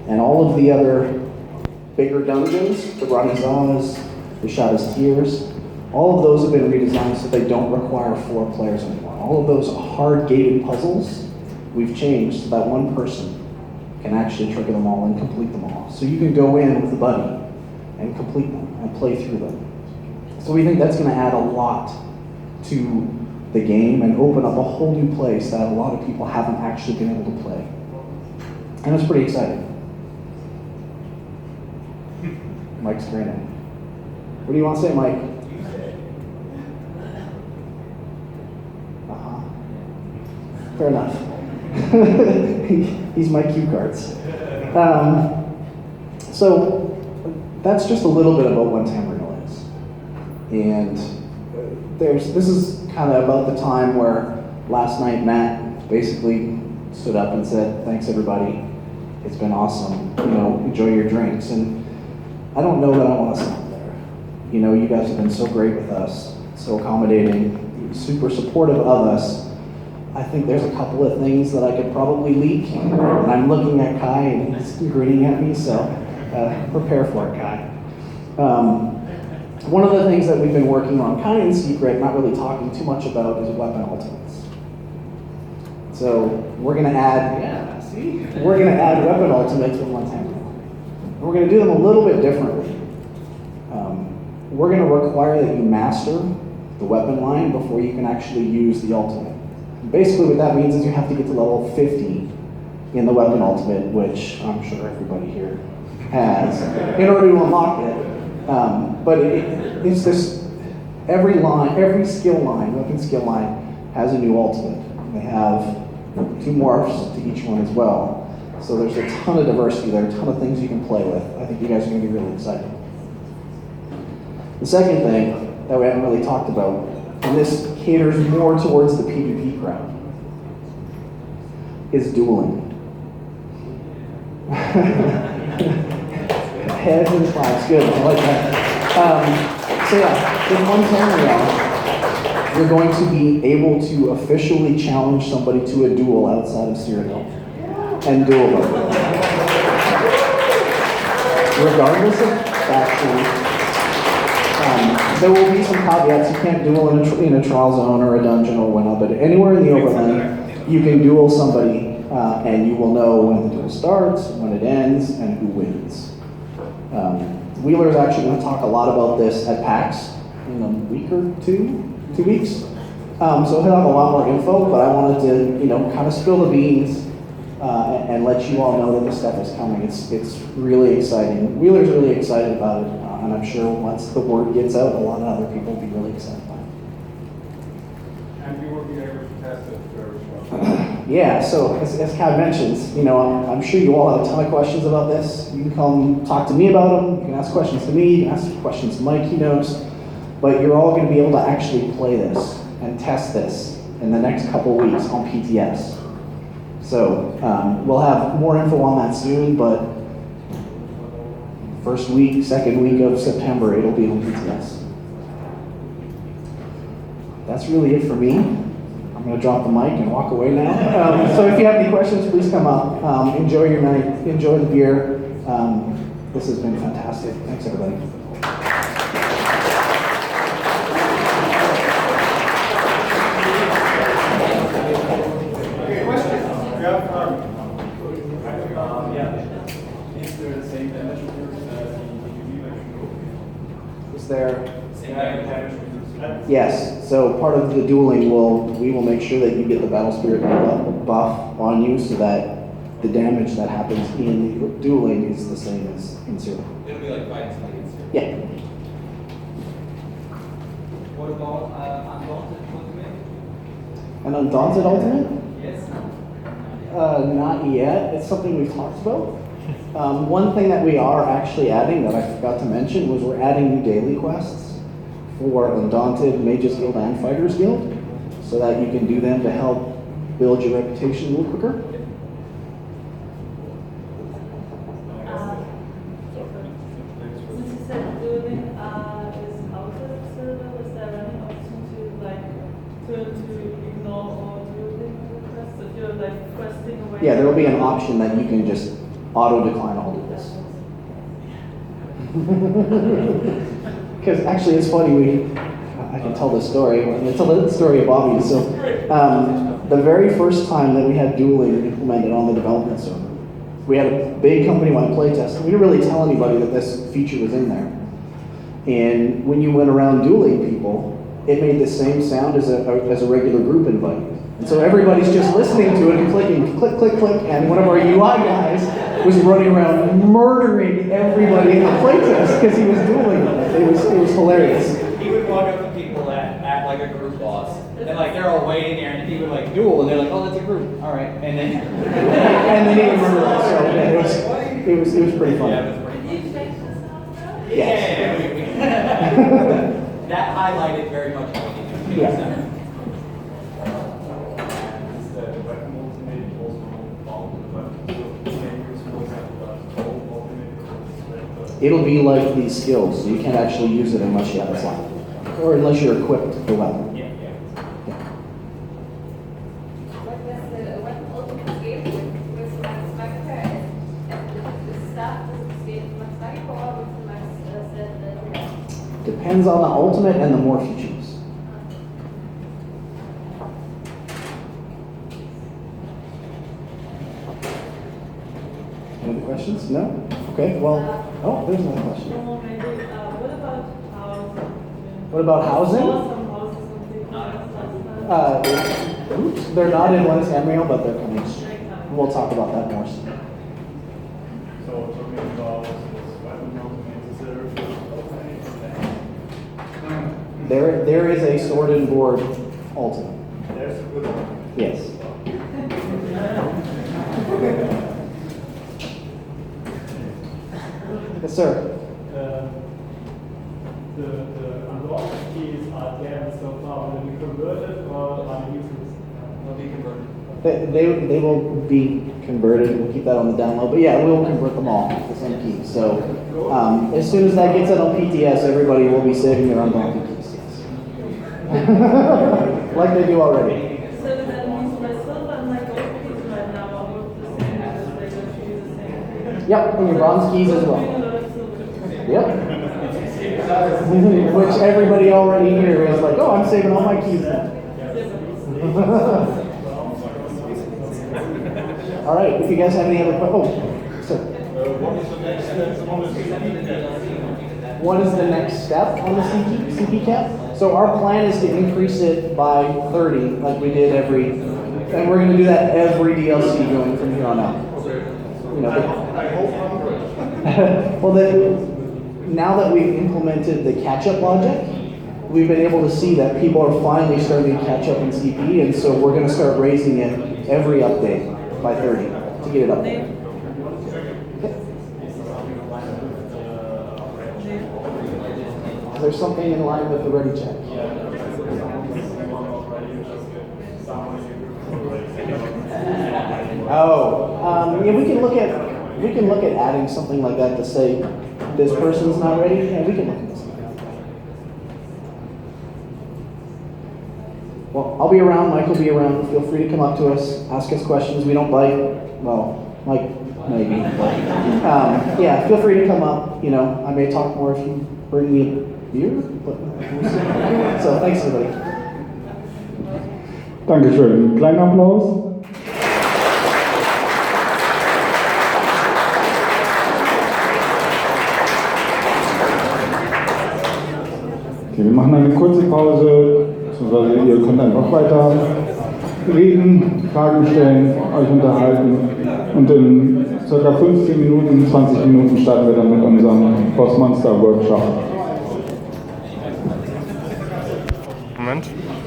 And all of the other bigger dungeons, the Ranizas, the Shada's Tears, all of those have been redesigned so they don't require 4 players anymore. All of those hard-gated puzzles we've changed so that one person can actually trigger them all and complete them all. So you can go in with a buddy and complete them and play through them. So we think that's going to add a lot to the game and open up a whole new place that a lot of people haven't actually been able to play. And it's pretty exciting. Mike's grinning. What do you want to say, Mike? Fair enough. He's my cue cards. So that's just a little bit about what Tamriel is. And this is kind of about the time where last night Matt basically stood up and said, "Thanks everybody, it's been awesome, enjoy your drinks." And I don't know that I want to stop there. You guys have been so great with us, so accommodating, super supportive of us. I think there's a couple of things that I could probably leak, and I'm looking at Kai and he's grinning at me, so prepare for it, Kai. One of the things that we've been working on, kind of in secret, not really talking too much about, is weapon ultimates. So we're going to add weapon ultimates with one time. We're going to do them a little bit differently. We're going to require that you master the weapon line before you can actually use the ultimate. Basically what that means is you have to get to level 50 in the weapon ultimate, which I'm sure everybody here has, in order to unlock it. But it's this, every skill line, weapon skill line, has a new ultimate. They have 2 morphs to each one as well. So there's a ton of diversity there, a ton of things you can play with. I think you guys are going to be really excited. The second thing that we haven't really talked about, and this caters more towards the PvP crowd, is dueling. Heads and claps, good, I like that. So yeah, in one Tamriel, you're going to be able to officially challenge somebody to a duel outside of Cyrodiil and duel them. Regardless of faction, there will be some caveats. You can't duel in a trial zone or a dungeon or whatnot, but anywhere in the overlay, you can duel somebody and you will know when the duel starts, when it ends, and who wins. Wheeler is actually going to talk a lot about this at PAX in a week or 2 weeks. So he'll have a lot more info, but I wanted to, kind of spill the beans and let you all know that this stuff is coming. It's really exciting. Wheeler's really excited about it, and I'm sure once the word gets out, a lot of other people will be really excited about it. And you will be able to test it very well. Yeah, so as Kai mentions, I'm sure you all have a ton of questions about this. You can come talk to me about them. You can ask questions to me. You can ask questions to Mike, he knows. But you're all going to be able to actually play this and test this in the next couple weeks on PTS. So we'll have more info on that soon, but first week, second week of September, it'll be on PTS. That's really it for me. I'm going to drop the mic and walk away now. So if you have any questions, please come up. Enjoy your night. Enjoy the beer. This has been fantastic. Thanks, everybody. Okay, question. Is there the same damage Is there? Same damage? Yes. So part of the dueling we will make sure that you get the battle spirit buff on you, so that the damage that happens in the dueling is the same as in Zero. It'll be like fighting somebody in Zero. Yeah. What about Undaunted Ultimate? An Undaunted Ultimate? Yes. Not yet. It's something we've talked about. One thing that we are actually adding that I forgot to mention was we're adding new daily quests for Undaunted, Mages Guild, and Fighters Guild, so that you can do them to help build your reputation a little quicker. Since you said dueling is outside of server, is there any option to ignore all dueling requests if you're questing away? Yeah, there will be an option that you can just auto decline all of this. Because actually, it's funny. I can tell this story. I'm going to tell the story of Bobby. So, the very first time that we had dueling implemented on the development server, we had a big company-wide playtest, and we didn't really tell anybody that this feature was in there. And when you went around dueling people, it made the same sound as a regular group invite. And so everybody's just listening to it and clicking, click, click, click, and one of our UI guys was running around murdering everybody in the playtest because he was dueling them. It was hilarious. He would walk up to people at like a group boss, and like they're all waiting there, and he would like duel, and they're like, "Oh, that's a group, all right," and then and then he would murder us. So yeah, it was pretty fun. Yeah, it was pretty Did you change the sound though? Yes. That highlighted very much what we do. Yeah. The weapon ultimate also follow the weapon. So can you use, for example, total ultimate with It'll be like these skills. You can't actually use it unless you have a slot, or unless you're equipped with the weapon. Yeah. What does the weapon ultimate give with Max Magica? The staff does it give Max Magica or with Max set? Depends on the ultimate and the morph you choose. Any other questions? No? Okay, well, oh, there's another question. No, maybe, what about housing? What about housing? Some houses and things. Oops, they're not in Linux Amrail, but they're coming. We'll talk about that more soon. So talking about this weapon ultimate, is There is a sword and board ultimate. there's a good one. Yes. Yes, sir. The unlocked keys are there so far. Will they be converted or are they useless? They'll be converted. They will be converted. We'll keep that on the download. But yeah, we'll convert them all to the same key. So as soon as that gets out on PTS, everybody will be saving their unlocked keys. Yes. Like they do already. So that means myself and my gold keys right now are both the same because they don't use the same. Yep, and your bronze keys as well. Yep. Which everybody already here is like, oh, I'm saving all my keys now. All right, if you guys have any other questions. Oh, sir. What is the next step on the What is the next step on the CP cap? So our plan is to increase it by 30, like we did and we're going to do that every DLC going from here on out. You know, I hope 100. well, then, now that we've implemented the catch-up logic, we've been able to see that people are finally starting to catch up in CP, and so we're going to start raising it every update by 30 to get it up there. There's something in line with the ready check. Oh, yeah, we can look at adding something like that to say this person's not ready. Yeah, we can look at this. Well, I'll be around. Mike will be around. Feel free to come up to us, ask us questions. We don't bite. Well, Mike maybe. Yeah, feel free to come up. You know, I may talk more if you bring me a beer. But we'll see. So thanks everybody. Dankeschön. Kleinen Applaus. Okay, wir machen eine kurze Pause, beziehungsweise ihr könnt einfach weiter reden, Fragen stellen, euch unterhalten und in ca. 15 Minuten, 20 Minuten starten wir dann mit unserem Boss Monster Workshop. Moment.